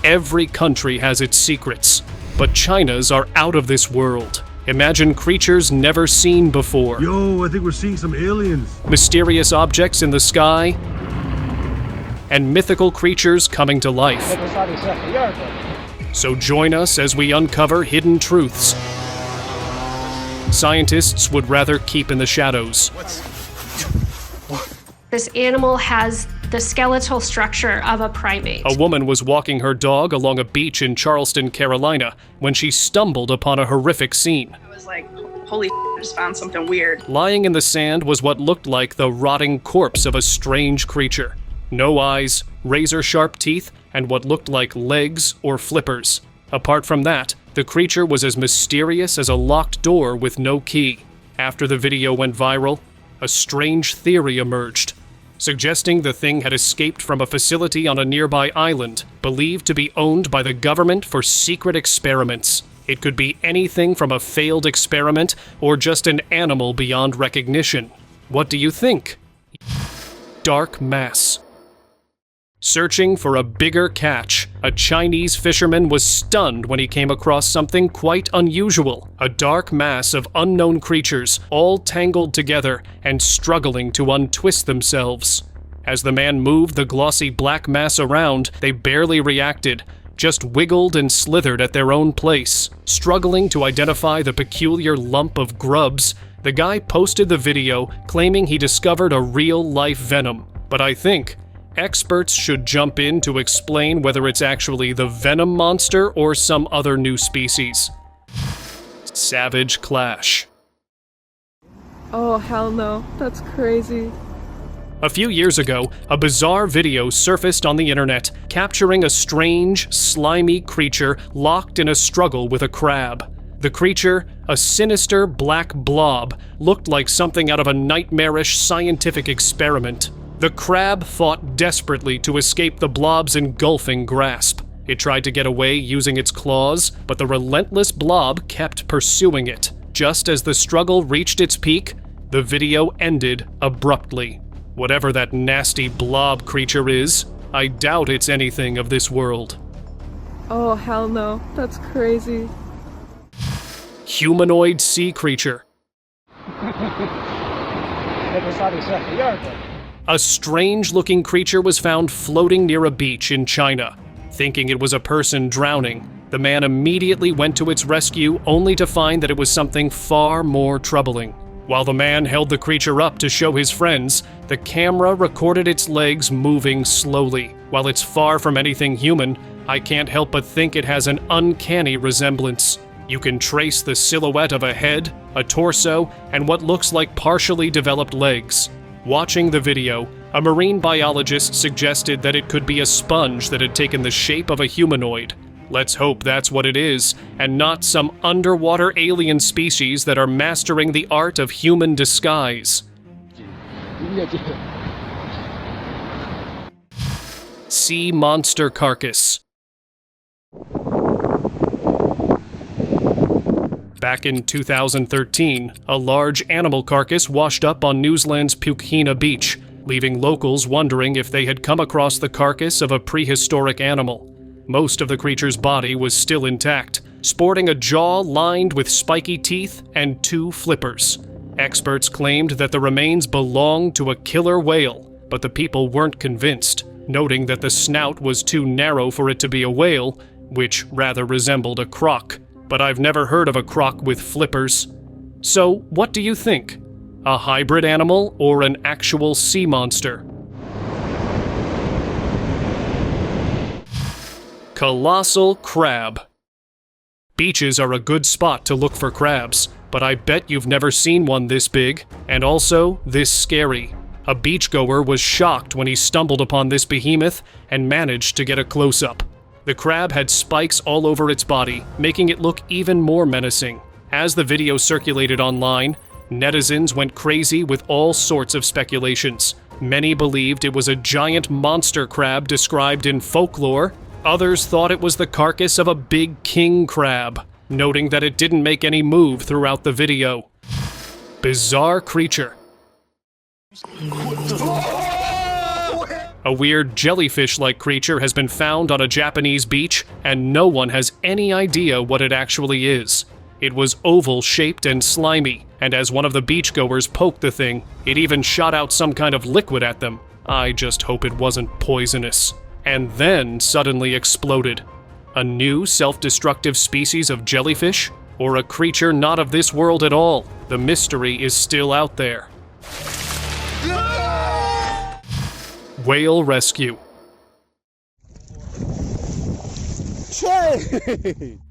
Every country has its secrets, but China's are out of this world. Imagine creatures never seen before. Yo, I think we're seeing some aliens. Mysterious objects in the sky, and mythical creatures coming to life. So join us as we uncover hidden truths scientists would rather keep in the shadows. This animal has the skeletal structure of a primate. A woman was walking her dog along a beach in Charleston, Carolina, when she stumbled upon a horrific scene. I was like, holy shit, I just found something weird. Lying in the sand was what looked like the rotting corpse of a strange creature. No eyes, razor-sharp teeth, and what looked like legs or flippers. Apart from that, the creature was as mysterious as a locked door with no key. After the video went viral, a strange theory emerged, suggesting the thing had escaped from a facility on a nearby island, believed to be owned by the government for secret experiments. It could be anything from a failed experiment or just an animal beyond recognition. What do you think? Dark mass. Searching for a bigger catch, a Chinese fisherman was stunned when he came across something quite unusual. A dark mass of unknown creatures, all tangled together and struggling to untwist themselves. As the man moved the glossy black mass around, they barely reacted, just wiggled and slithered at their own place. Struggling to identify the peculiar lump of grubs, the guy posted the video claiming he discovered a real-life venom. But I think experts should jump in to explain whether it's actually the Venom monster or some other new species. Savage clash. Oh, hell no. That's crazy. A few years ago, a bizarre video surfaced on the internet, capturing a strange, slimy creature locked in a struggle with a crab. The creature, a sinister black blob, looked like something out of a nightmarish scientific experiment. The crab fought desperately to escape the blob's engulfing grasp. It tried to get away using its claws, but the relentless blob kept pursuing it. Just as the struggle reached its peak, the video ended abruptly. Whatever that nasty blob creature is, I doubt it's anything of this world. Oh, hell no. That's crazy. Humanoid sea creature. A strange-looking creature was found floating near a beach in China. Thinking it was a person drowning, the man immediately went to its rescue only to find that it was something far more troubling. While the man held the creature up to show his friends, the camera recorded its legs moving slowly. While it's far from anything human, I can't help but think it has an uncanny resemblance. You can trace the silhouette of a head, a torso, and what looks like partially developed legs. Watching the video, a marine biologist suggested that it could be a sponge that had taken the shape of a humanoid. Let's hope that's what it is, and not some underwater alien species that are mastering the art of human disguise. Sea monster carcass. Back in 2013, a large animal carcass washed up on New Zealand's Pukina Beach, leaving locals wondering if they had come across the carcass of a prehistoric animal. Most of the creature's body was still intact, sporting a jaw lined with spiky teeth and 2 flippers. Experts claimed that the remains belonged to a killer whale, but the people weren't convinced, noting that the snout was too narrow for it to be a whale, which rather resembled a croc. But I've never heard of a croc with flippers. So, what do you think? A hybrid animal or an actual sea monster? Colossal crab. Beaches are a good spot to look for crabs, but I bet you've never seen one this big, and also this scary. A beachgoer was shocked when he stumbled upon this behemoth and managed to get a close-up. The crab had spikes all over its body, making it look even more menacing. As the video circulated online, netizens went crazy with all sorts of speculations. Many believed it was a giant monster crab described in folklore. Others thought it was the carcass of a big king crab, noting that it didn't make any move throughout the video. Bizarre creature. A weird jellyfish-like creature has been found on a Japanese beach, and no one has any idea what it actually is. It was oval-shaped and slimy, and as one of the beachgoers poked the thing, it even shot out some kind of liquid at them. I just hope it wasn't poisonous. And then suddenly exploded. A new self-destructive species of jellyfish? Or a creature not of this world at all? The mystery is still out there. Whale rescue.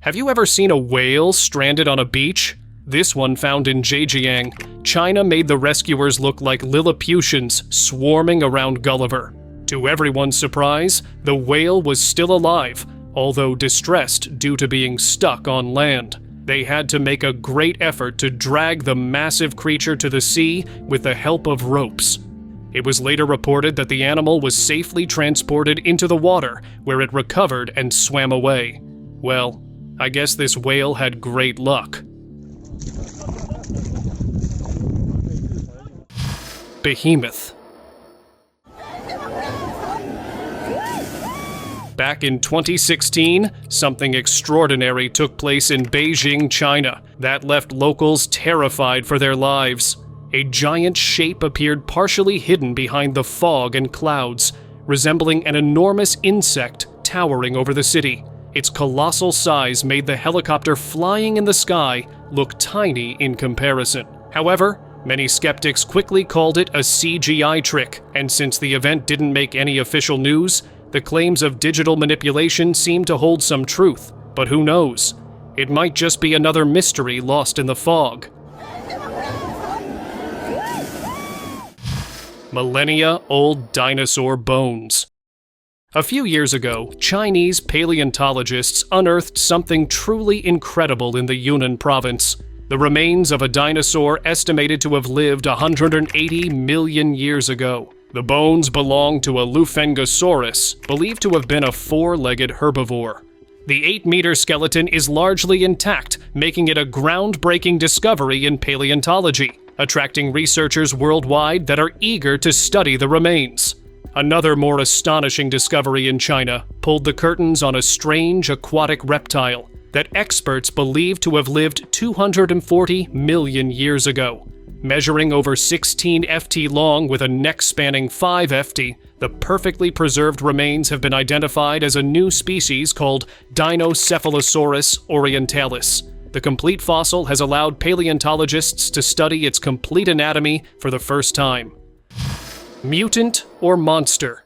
Have you ever seen a whale stranded on a beach? This one, found in Zhejiang, China, made the rescuers look like Lilliputians swarming around Gulliver. To everyone's surprise, the whale was still alive, although distressed due to being stuck on land. They had to make a great effort to drag the massive creature to the sea with the help of ropes. It was later reported that the animal was safely transported into the water, where it recovered and swam away. Well, I guess this whale had great luck. Behemoth. Back in 2016, something extraordinary took place in Beijing, China, that left locals terrified for their lives. A giant shape appeared partially hidden behind the fog and clouds, resembling an enormous insect towering over the city. Its colossal size made the helicopter flying in the sky look tiny in comparison. However, many skeptics quickly called it a CGI trick, and since the event didn't make any official news, the claims of digital manipulation seem to hold some truth. But who knows? It might just be another mystery lost in the fog. Millennia-old dinosaur bones. A few years ago, Chinese paleontologists unearthed something truly incredible in the Yunnan province. The remains of a dinosaur estimated to have lived 180 million years ago. The bones belong to a Lufengosaurus, believed to have been a four-legged herbivore. The 8-meter skeleton is largely intact, making it a groundbreaking discovery in paleontology, attracting researchers worldwide that are eager to study the remains. Another more astonishing discovery in China pulled the curtains on a strange aquatic reptile that experts believe to have lived 240 million years ago. Measuring over 16 ft long with a neck spanning 5 ft, the perfectly preserved remains have been identified as a new species called Dinocephalosaurus orientalis. The complete fossil has allowed paleontologists to study its complete anatomy for the first time. Mutant or monster?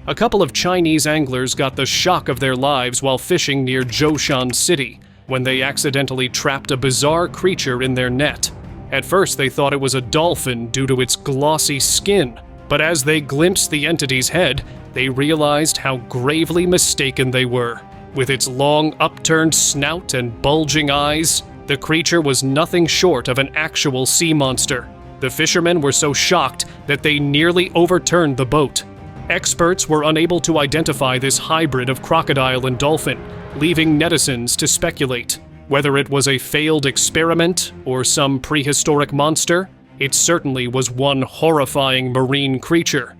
A couple of Chinese anglers got the shock of their lives while fishing near Zhoushan City, when they accidentally trapped a bizarre creature in their net. At first they thought it was a dolphin due to its glossy skin, but as they glimpsed the entity's head, they realized how gravely mistaken they were. With its long upturned snout and bulging eyes, the creature was nothing short of an actual sea monster. The fishermen were so shocked that they nearly overturned the boat. Experts were unable to identify this hybrid of crocodile and dolphin, leaving netizens to speculate. Whether it was a failed experiment or some prehistoric monster, it certainly was one horrifying marine creature.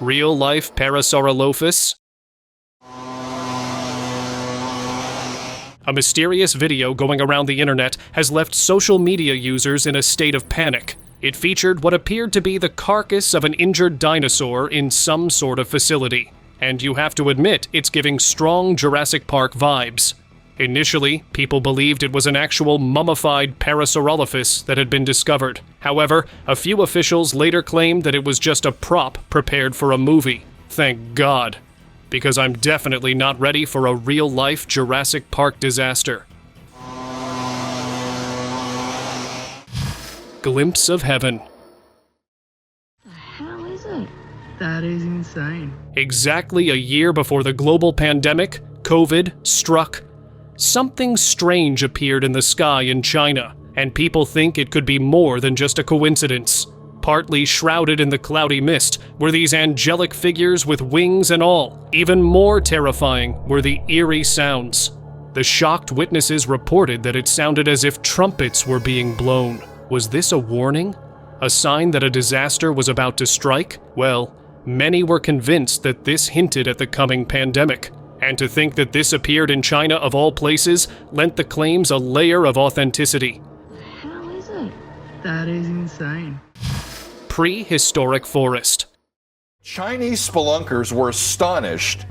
Real-life Parasaurolophus? A mysterious video going around the internet has left social media users in a state of panic. It featured what appeared to be the carcass of an injured dinosaur in some sort of facility. And you have to admit, it's giving strong Jurassic Park vibes. Initially, people believed it was an actual mummified Parasaurolophus that had been discovered. However, a few officials later claimed that it was just a prop prepared for a movie. Thank God. Because I'm definitely not ready for a real-life Jurassic Park disaster. Glimpse of heaven. The hell is it? That is insane. Exactly a year before the global pandemic, COVID, struck, something strange appeared in the sky in China, and people think it could be more than just a coincidence. Partly shrouded in the cloudy mist were these angelic figures with wings and all. Even more terrifying were the eerie sounds. The shocked witnesses reported that it sounded as if trumpets were being blown. Was this a warning? A sign that a disaster was about to strike? Well, many were convinced that this hinted at the coming pandemic. And to think that this appeared in China of all places lent the claims a layer of authenticity. The hell is it? That is insane. Prehistoric forest. Chinese spelunkers were astonished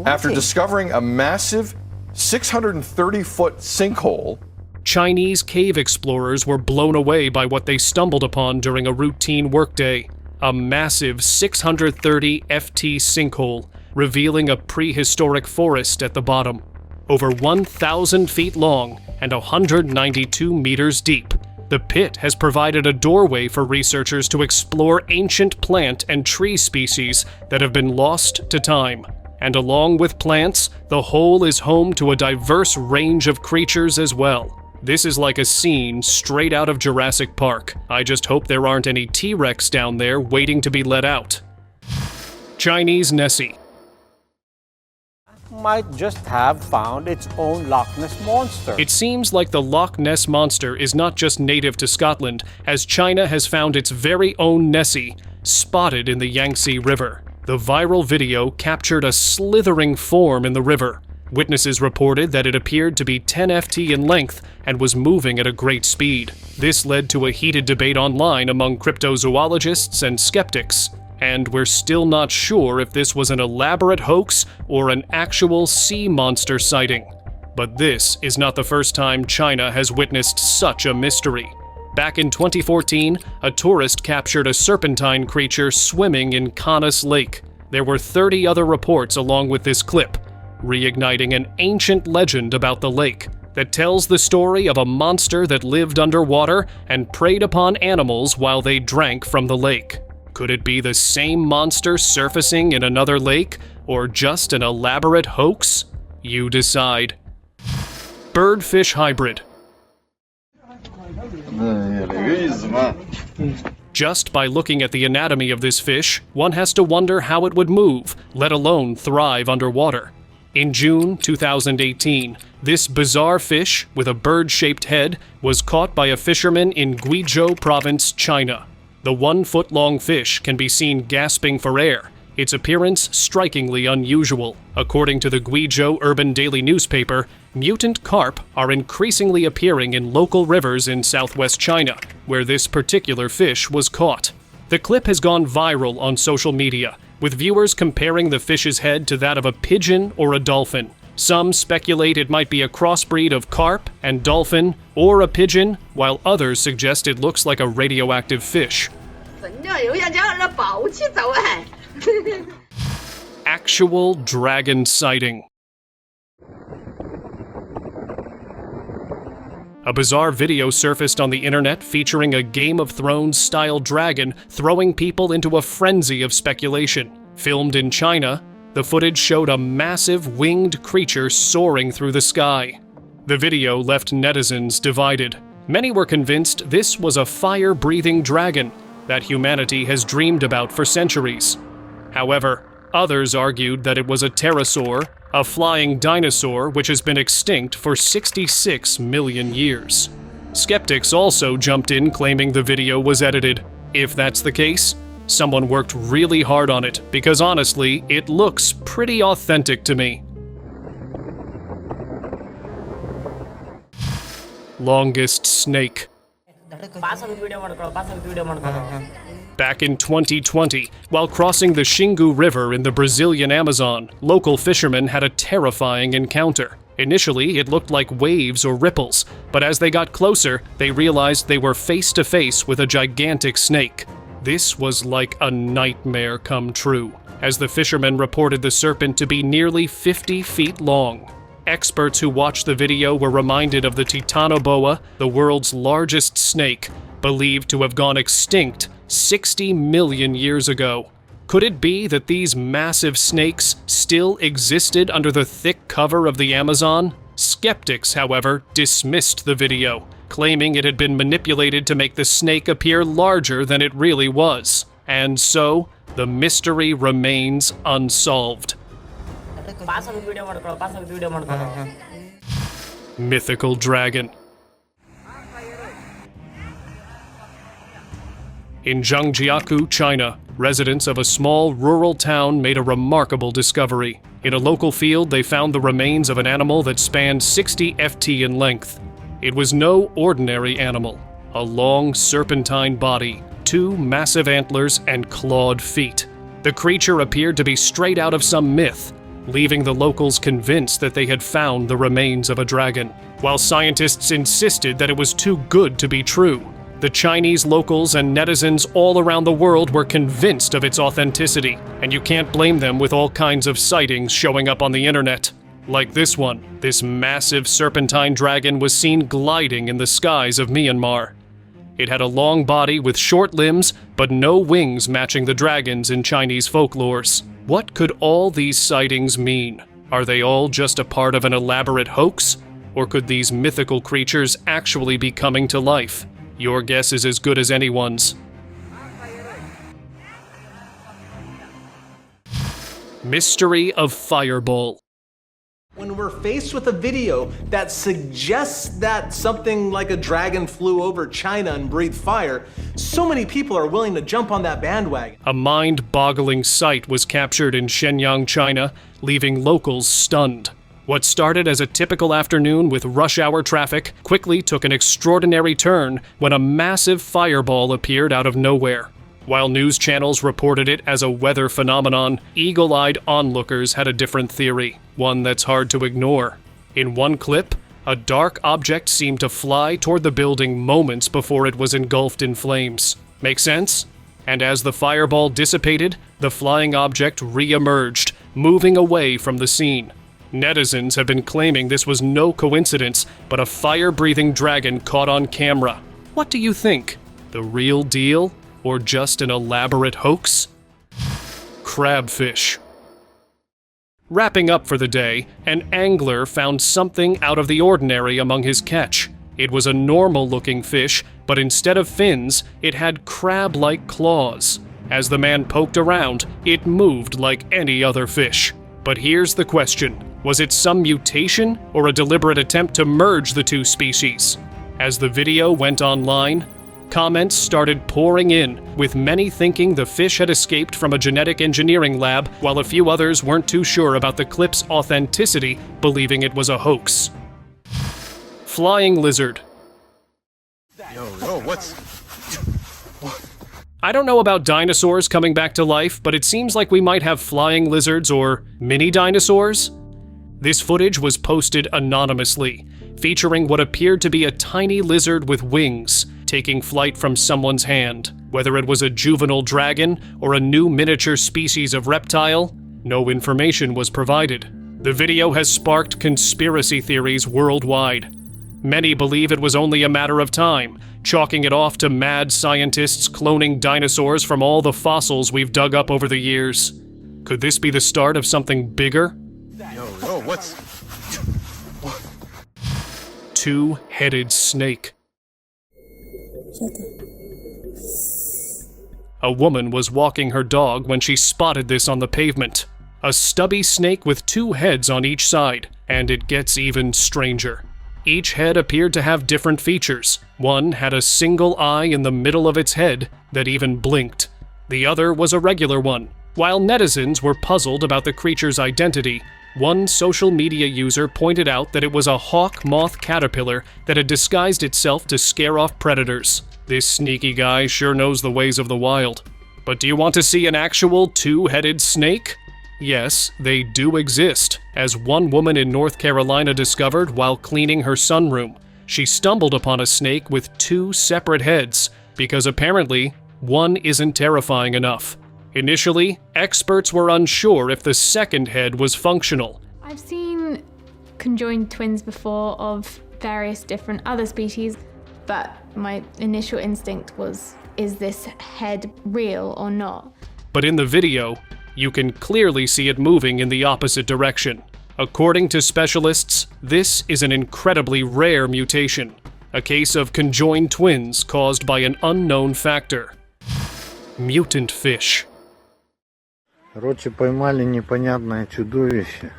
after discovering a massive 630-foot sinkhole. Chinese cave explorers were blown away by what they stumbled upon during a routine workday. A massive 630 FT sinkhole, revealing a prehistoric forest at the bottom. Over 1,000 feet long and 192 meters deep, the pit has provided a doorway for researchers to explore ancient plant and tree species that have been lost to time. And along with plants, the hole is home to a diverse range of creatures as well. This is like a scene straight out of Jurassic Park. I just hope there aren't any T-Rex down there waiting to be let out. Chinese Nessie. Might just have found its own Loch Ness monster. It seems like the Loch Ness monster is not just native to Scotland, as China has found its very own Nessie, spotted in the Yangtze River. The viral video captured a slithering form in the river. Witnesses reported that it appeared to be 10 FT in length and was moving at a great speed. This led to a heated debate online among cryptozoologists and skeptics. And we're still not sure if this was an elaborate hoax or an actual sea monster sighting. But this is not the first time China has witnessed such a mystery. Back in 2014, a tourist captured a serpentine creature swimming in Canas Lake. There were 30 other reports along with this clip, reigniting an ancient legend about the lake that tells the story of a monster that lived underwater and preyed upon animals while they drank from the lake. Could it be the same monster surfacing in another lake, or just an elaborate hoax? You decide. Birdfish hybrid. Just by looking at the anatomy of this fish, one has to wonder how it would move, let alone thrive underwater. In June 2018, this bizarre fish with a bird-shaped head was caught by a fisherman in Guizhou Province, China. The 1-foot-long fish can be seen gasping for air, its appearance strikingly unusual. According to the Guizhou Urban Daily newspaper, mutant carp are increasingly appearing in local rivers in southwest China, where this particular fish was caught. The clip has gone viral on social media, with viewers comparing the fish's head to that of a pigeon or a dolphin. Some speculate it might be a crossbreed of carp and dolphin, or a pigeon, while others suggest it looks like a radioactive fish. Actual dragon sighting. A bizarre video surfaced on the internet featuring a Game of Thrones-style dragon throwing people into a frenzy of speculation. Filmed in China, the footage showed a massive winged creature soaring through the sky. The video left netizens divided. Many were convinced this was a fire-breathing dragon that humanity has dreamed about for centuries. However, others argued that it was a pterosaur, a flying dinosaur which has been extinct for 66 million years. Skeptics also jumped in claiming the video was edited. If that's the case, someone worked really hard on it, because honestly, it looks pretty authentic to me. Longest snake. Back in 2020, while crossing the Xingu River in the Brazilian Amazon, local fishermen had a terrifying encounter. Initially, it looked like waves or ripples, but as they got closer, they realized they were face to face with a gigantic snake. This was like a nightmare come true, as the fishermen reported the serpent to be nearly 50 feet long. Experts who watched the video were reminded of the titanoboa, the world's largest snake, believed to have gone extinct 60 million years ago. Could it be that these massive snakes still existed under the thick cover of the Amazon? Skeptics, however, dismissed the video, claiming it had been manipulated to make the snake appear larger than it really was. And so, the mystery remains unsolved. Mythical dragon. In Zhangjiakou, China, residents of a small rural town made a remarkable discovery. In a local field, they found the remains of an animal that spanned 60 ft in length. It was no ordinary animal. A long serpentine body, 2 massive antlers, and clawed feet. The creature appeared to be straight out of some myth, leaving the locals convinced that they had found the remains of a dragon. While scientists insisted that it was too good to be true, the Chinese locals and netizens all around the world were convinced of its authenticity, and you can't blame them with all kinds of sightings showing up on the internet. Like this one, this massive serpentine dragon was seen gliding in the skies of Myanmar. It had a long body with short limbs, but no wings matching the dragons in Chinese folklores. What could all these sightings mean? Are they all just a part of an elaborate hoax? Or could these mythical creatures actually be coming to life? Your guess is as good as anyone's. Mystery of Fireball. When we're faced with a video that suggests that something like a dragon flew over China and breathed fire, so many people are willing to jump on that bandwagon. A mind-boggling sight was captured in Shenyang, China, leaving locals stunned. What started as a typical afternoon with rush hour traffic quickly took an extraordinary turn when a massive fireball appeared out of nowhere. While news channels reported it as a weather phenomenon, eagle-eyed onlookers had a different theory, one that's hard to ignore. In one clip, a dark object seemed to fly toward the building moments before it was engulfed in flames. Make sense? And as the fireball dissipated, the flying object re-emerged, moving away from the scene. Netizens have been claiming this was no coincidence, but a fire-breathing dragon caught on camera. What do you think? The real deal? Or just an elaborate hoax? Crabfish. Wrapping up for the day, an angler found something out of the ordinary among his catch. It was a normal-looking fish, but instead of fins, it had crab-like claws. As the man poked around, it moved like any other fish. But here's the question. Was it some mutation or a deliberate attempt to merge the two species? As the video went online, comments started pouring in, with many thinking the fish had escaped from a genetic engineering lab, while a few others weren't too sure about the clip's authenticity, believing it was a hoax. Flying lizard. I don't know about dinosaurs coming back to life, but it seems like we might have flying lizards or mini dinosaurs. This footage was posted anonymously, featuring what appeared to be a tiny lizard with wings, taking flight from someone's hand. Whether it was a juvenile dragon or a new miniature species of reptile, no information was provided. The video has sparked conspiracy theories worldwide. Many believe it was only a matter of time, chalking it off to mad scientists cloning dinosaurs from all the fossils we've dug up over the years. Could this be the start of something bigger? Two-headed snake. A woman was walking her dog when she spotted this on the pavement. A stubby snake with 2 heads on each side, and it gets even stranger. Each head appeared to have different features. One had a single eye in the middle of its head that even blinked. The other was a regular one. While netizens were puzzled about the creature's identity, one social media user pointed out that it was a hawk moth caterpillar that had disguised itself to scare off predators. This sneaky guy sure knows the ways of the wild. But do you want to see an actual 2-headed snake? Yes, they do exist, as one woman in North Carolina discovered while cleaning her sunroom. She stumbled upon a snake with 2 separate heads, because apparently, one isn't terrifying enough. Initially, experts were unsure if the second head was functional. I've seen conjoined twins before of various different other species, but my initial instinct was, is this head real or not? But in the video, you can clearly see it moving in the opposite direction. According to specialists, this is an incredibly rare mutation, a case of conjoined twins caused by an unknown factor. Mutant fish. Короче, поймали непонятное чудовище.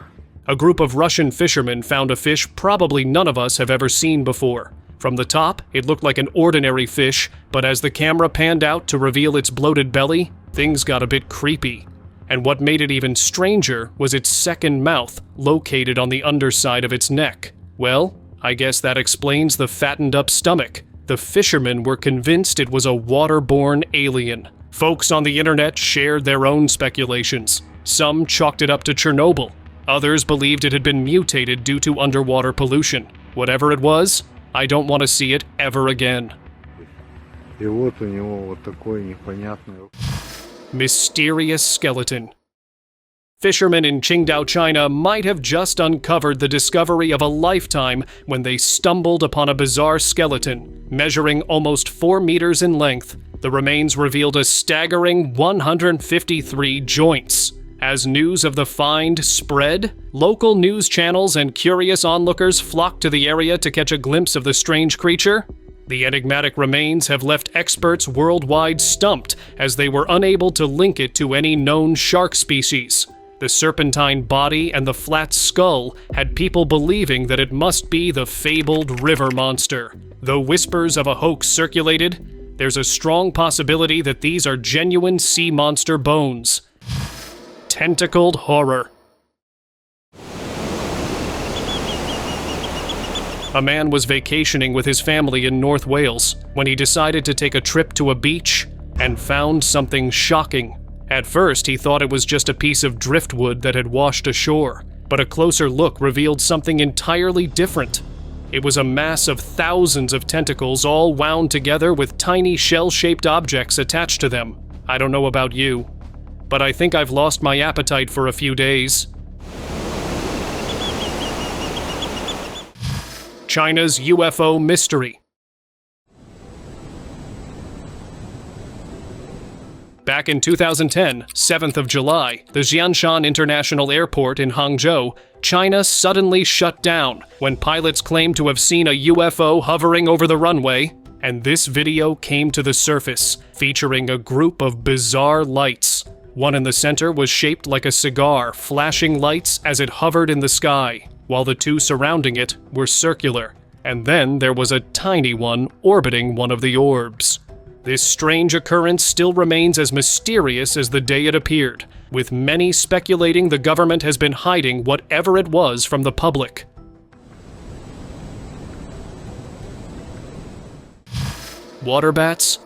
A group of Russian fishermen found a fish probably none of us have ever seen before. From the top, it looked like an ordinary fish, but as the camera panned out to reveal its bloated belly, things got a bit creepy. And what made it even stranger was its second mouth, located on the underside of its neck. Well, I guess that explains the fattened up stomach. The fishermen were convinced it was a waterborne alien. Folks on the internet shared their own speculations. Some chalked it up to Chernobyl. Others believed it had been mutated due to underwater pollution. Whatever it was, I don't want to see it ever again. Mysterious skeleton. Fishermen in Qingdao, China might have just uncovered the discovery of a lifetime when they stumbled upon a bizarre skeleton, measuring almost 4 meters in length. The remains revealed a staggering 153 joints. As news of the find spread, local news channels and curious onlookers flocked to the area to catch a glimpse of the strange creature. The enigmatic remains have left experts worldwide stumped, as they were unable to link it to any known shark species. The serpentine body and the flat skull had people believing that it must be the fabled river monster. Though whispers of a hoax circulated, there's a strong possibility that these are genuine sea monster bones. Tentacled horror. A man was vacationing with his family in North Wales when he decided to take a trip to a beach and found something shocking. At first, he thought it was just a piece of driftwood that had washed ashore, but a closer look revealed something entirely different. It was a mass of thousands of tentacles all wound together with tiny shell-shaped objects attached to them. I don't know about you, but I think I've lost my appetite for a few days. China's UFO mystery. Back in 2010, 7th of July, the Jianshan International Airport in Hangzhou, China suddenly shut down when pilots claimed to have seen a UFO hovering over the runway, and this video came to the surface, featuring a group of bizarre lights. One in the center was shaped like a cigar, flashing lights as it hovered in the sky, while the two surrounding it were circular. And then there was a tiny one orbiting one of the orbs. This strange occurrence still remains as mysterious as the day it appeared, with many speculating the government has been hiding whatever it was from the public. Water bats?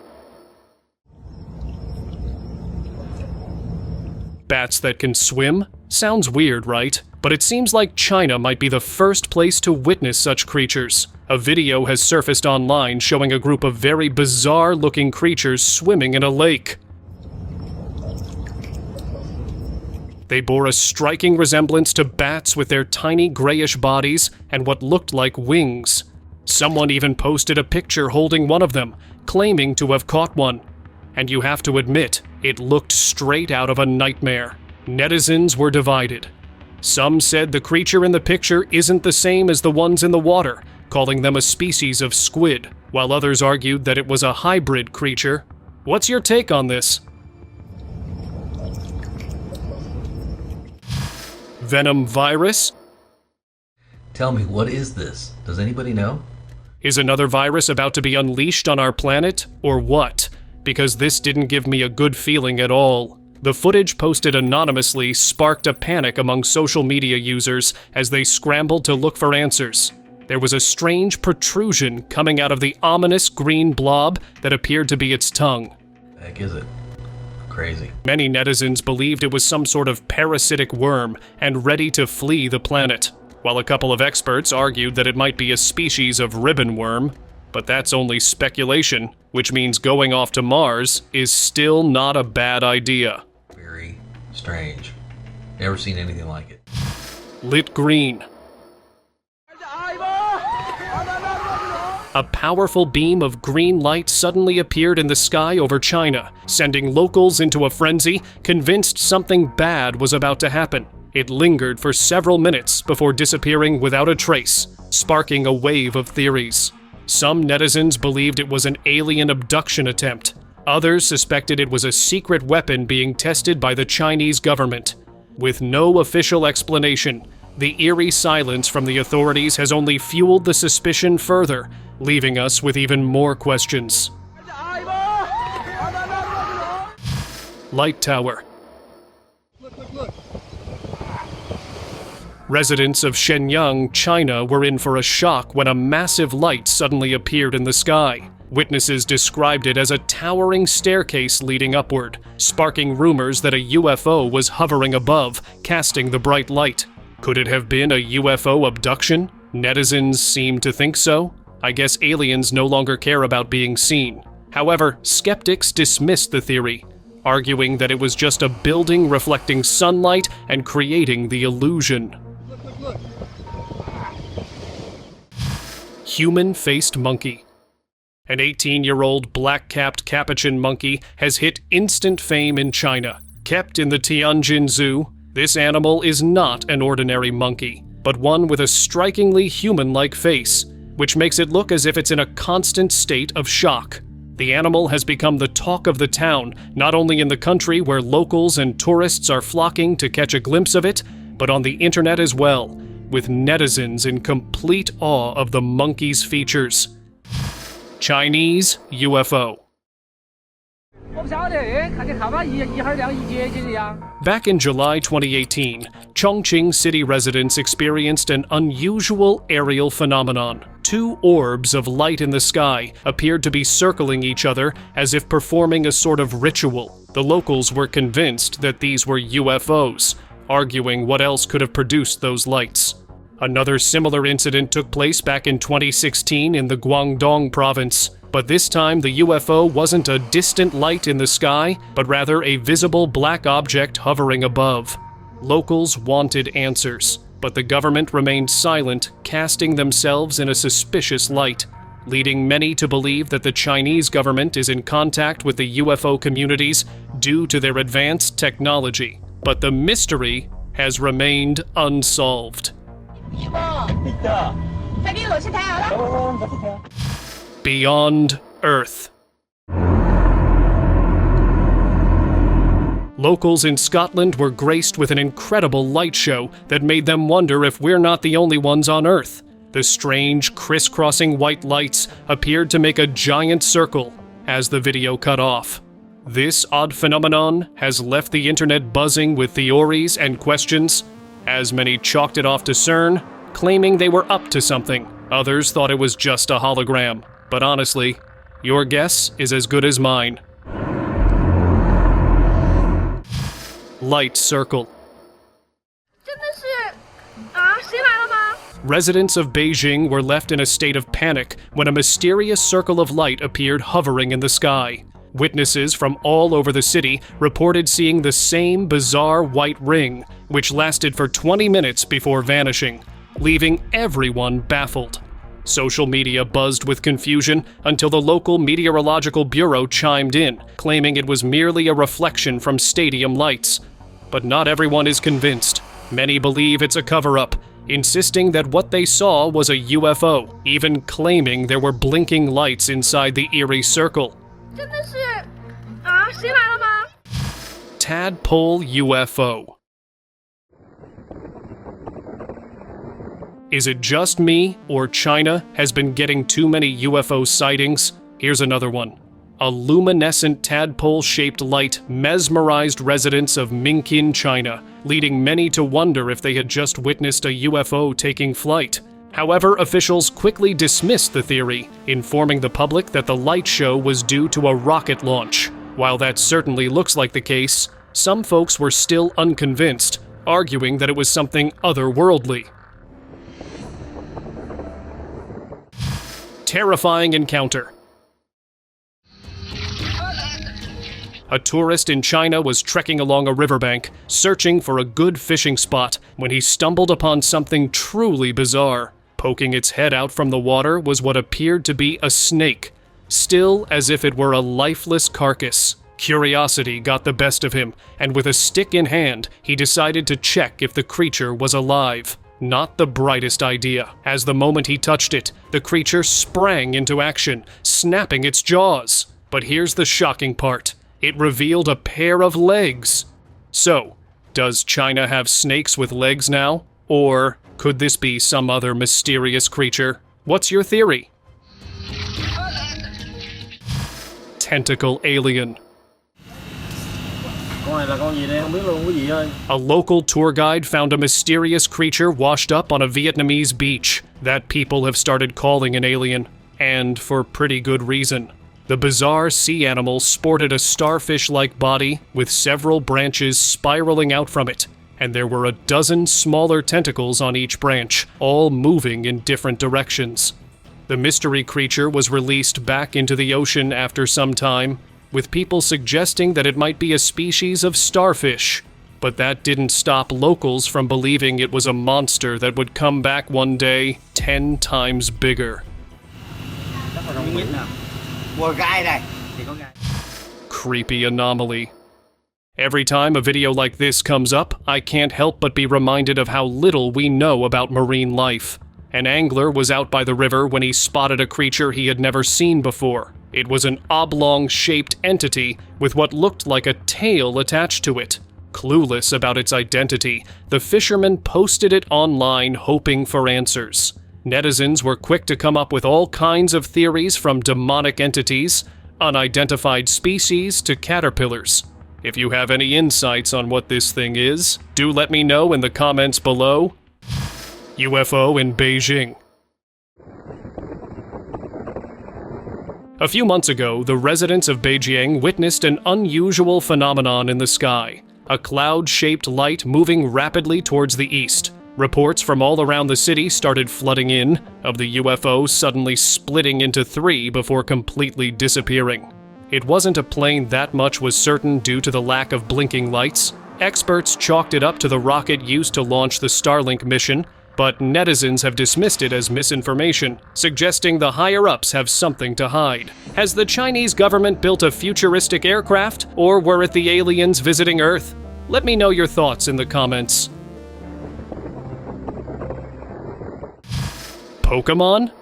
Bats that can swim? Sounds weird, right? But it seems like China might be the first place to witness such creatures. A video has surfaced online showing a group of very bizarre-looking creatures swimming in a lake. They bore a striking resemblance to bats with their tiny grayish bodies and what looked like wings. Someone even posted a picture holding one of them, claiming to have caught one. And you have to admit, it looked straight out of a nightmare. Netizens were divided. Some said the creature in the picture isn't the same as the ones in the water, calling them a species of squid, while others argued that it was a hybrid creature. What's your take on this? Venom virus? Tell me, what is this? Does anybody know? Is another virus about to be unleashed on our planet, or what? Because this didn't give me a good feeling at all. The footage posted anonymously sparked a panic among social media users as they scrambled to look for answers. There was a strange protrusion coming out of the ominous green blob that appeared to be its tongue. The heck is it? Crazy. Many netizens believed it was some sort of parasitic worm and ready to flee the planet, while a couple of experts argued that it might be a species of ribbon worm. But that's only speculation, which means going off to Mars is still not a bad idea. Very strange. Never seen anything like it. Lit green. A powerful beam of green light suddenly appeared in the sky over China, sending locals into a frenzy, convinced something bad was about to happen. It lingered for several minutes before disappearing without a trace, sparking a wave of theories. Some netizens believed it was an alien abduction attempt. Others suspected it was a secret weapon being tested by the Chinese government. With no official explanation, The eerie silence from the authorities has only fueled the suspicion further, leaving us with even more questions. Light tower. Residents of Shenyang, China were in for a shock when a massive light suddenly appeared in the sky. Witnesses described it as a towering staircase leading upward, sparking rumors that a UFO was hovering above, casting the bright light. Could it have been a UFO abduction? Netizens seem to think so. I guess aliens no longer care about being seen. However, skeptics dismissed the theory, arguing that it was just a building reflecting sunlight and creating the illusion. Human-faced monkey. An 18-year-old black-capped capuchin monkey has hit instant fame in China. Kept in the Tianjin Zoo, this animal is not an ordinary monkey, but one with a strikingly human-like face, which makes it look as if it's in a constant state of shock. The animal has become the talk of the town, not only in the country where locals and tourists are flocking to catch a glimpse of it, but on the internet as well, with netizens in complete awe of the monkey's features. Chinese UFO. Back in July 2018, Chongqing city residents experienced an unusual aerial phenomenon. Two orbs of light in the sky appeared to be circling each other as if performing a sort of ritual. The locals were convinced that these were UFOs, arguing what else could have produced those lights. Another similar incident took place back in 2016 in the Guangdong province, but this time the UFO wasn't a distant light in the sky, but rather a visible black object hovering above. Locals wanted answers, but the government remained silent, casting themselves in a suspicious light, leading many to believe that the Chinese government is in contact with the UFO communities due to their advanced technology. But the mystery has remained unsolved. Beyond Earth. Locals in Scotland were graced with an incredible light show that made them wonder if we're not the only ones on Earth. The strange, crisscrossing white lights appeared to make a giant circle as the video cut off. This odd phenomenon has left the internet buzzing with theories and questions, as many chalked it off to CERN, claiming they were up to something. Others thought it was just a hologram. But honestly, your guess is as good as mine. Light circle. Residents of Beijing were left in a state of panic when a mysterious circle of light appeared hovering in the sky. Witnesses from all over the city reported seeing the same bizarre white ring, which lasted for 20 minutes before vanishing, leaving everyone baffled. Social media buzzed with confusion until the local meteorological bureau chimed in, claiming it was merely a reflection from stadium lights. But not everyone is convinced. Many believe it's a cover-up, insisting that what they saw was a UFO, even claiming there were blinking lights inside the eerie circle. Tadpole UFO. Is it just me, or China has been getting too many UFO sightings? Here's another one. A luminescent tadpole-shaped light mesmerized residents of Minkin, China, leading many to wonder if they had just witnessed a UFO taking flight. However, officials quickly dismissed the theory, informing the public that the light show was due to a rocket launch. While that certainly looks like the case, some folks were still unconvinced, arguing that it was something otherworldly. Terrifying encounter. A tourist in China was trekking along a riverbank, searching for a good fishing spot, when he stumbled upon something truly bizarre. Poking its head out from the water was what appeared to be a snake, still as if it were a lifeless carcass. Curiosity got the best of him, and with a stick in hand, he decided to check if the creature was alive. Not the brightest idea, as the moment he touched it, the creature sprang into action, snapping its jaws. But here's the shocking part. It revealed a pair of legs. So, does China have snakes with legs now? Or could this be some other mysterious creature? What's your theory? Tentacle alien. A local tour guide found a mysterious creature washed up on a Vietnamese beach that people have started calling an alien, and for pretty good reason. The bizarre sea animal sported a starfish-like body with several branches spiraling out from it, and there were a dozen smaller tentacles on each branch, all moving in different directions. The mystery creature was released back into the ocean after some time, with people suggesting that it might be a species of starfish, but that didn't stop locals from believing it was a monster that would come back one day 10 times bigger. Creepy anomaly. Every time a video like this comes up, I can't help but be reminded of how little we know about marine life. An angler was out by the river when he spotted a creature he had never seen before. It was an oblong-shaped entity with what looked like a tail attached to it. Clueless about its identity, the fisherman posted it online hoping for answers. Netizens were quick to come up with all kinds of theories, from demonic entities, unidentified species, to caterpillars. If you have any insights on what this thing is, do let me know in the comments below. UFO in Beijing. A few months ago, the residents of Beijing witnessed an unusual phenomenon in the sky. A cloud-shaped light moving rapidly towards the east. Reports from all around the city started flooding in, of the UFO suddenly splitting into 3 before completely disappearing. It wasn't a plane that much was certain due to the lack of blinking lights. Experts chalked it up to the rocket used to launch the Starlink mission, but netizens have dismissed it as misinformation, suggesting the higher-ups have something to hide. Has the Chinese government built a futuristic aircraft, or were it the aliens visiting Earth? Let me know your thoughts in the comments. Pokemon?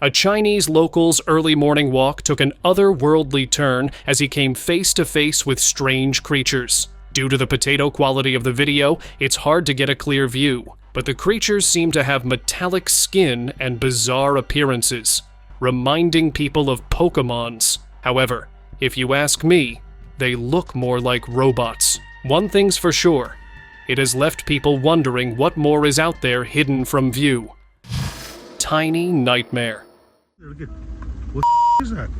A Chinese local's early morning walk took an otherworldly turn as he came face to face with strange creatures. Due to the potato quality of the video, it's hard to get a clear view, but the creatures seem to have metallic skin and bizarre appearances, reminding people of Pokemons. However, if you ask me, they look more like robots. One thing's for sure, it has left people wondering what more is out there hidden from view. Tiny nightmare. What is that?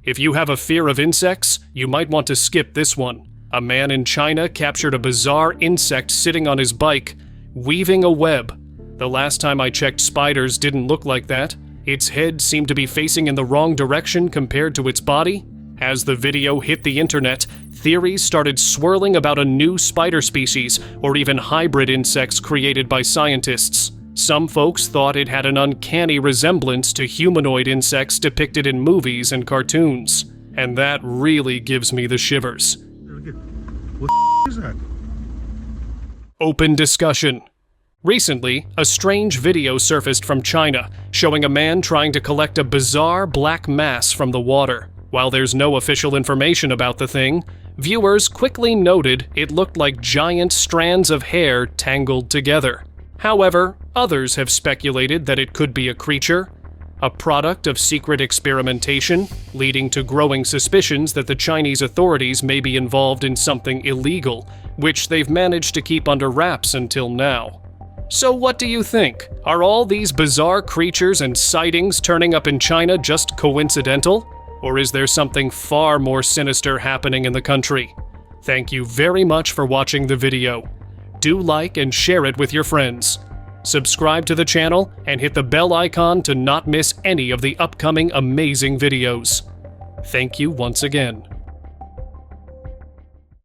If you have a fear of insects, you might want to skip this one. A man in China captured a bizarre insect sitting on his bike, weaving a web. The last time I checked, spiders didn't look like that. Its head seemed to be facing in the wrong direction compared to its body. As the video hit the internet, theories started swirling about a new spider species, or even hybrid insects created by scientists. Some folks thought it had an uncanny resemblance to humanoid insects depicted in movies and cartoons. And that really gives me the shivers. What is that? Open discussion. Recently, a strange video surfaced from China, showing a man trying to collect a bizarre black mass from the water. While there's no official information about the thing, viewers quickly noted it looked like giant strands of hair tangled together. However, others have speculated that it could be a creature, a product of secret experimentation, leading to growing suspicions that the Chinese authorities may be involved in something illegal, which they've managed to keep under wraps until now. So what do you think? Are all these bizarre creatures and sightings turning up in China just coincidental? Or is there something far more sinister happening in the country? Thank you very much for watching the video. Do like and share it with your friends. Subscribe to the channel and hit the bell icon to not miss any of the upcoming amazing videos. Thank you once again.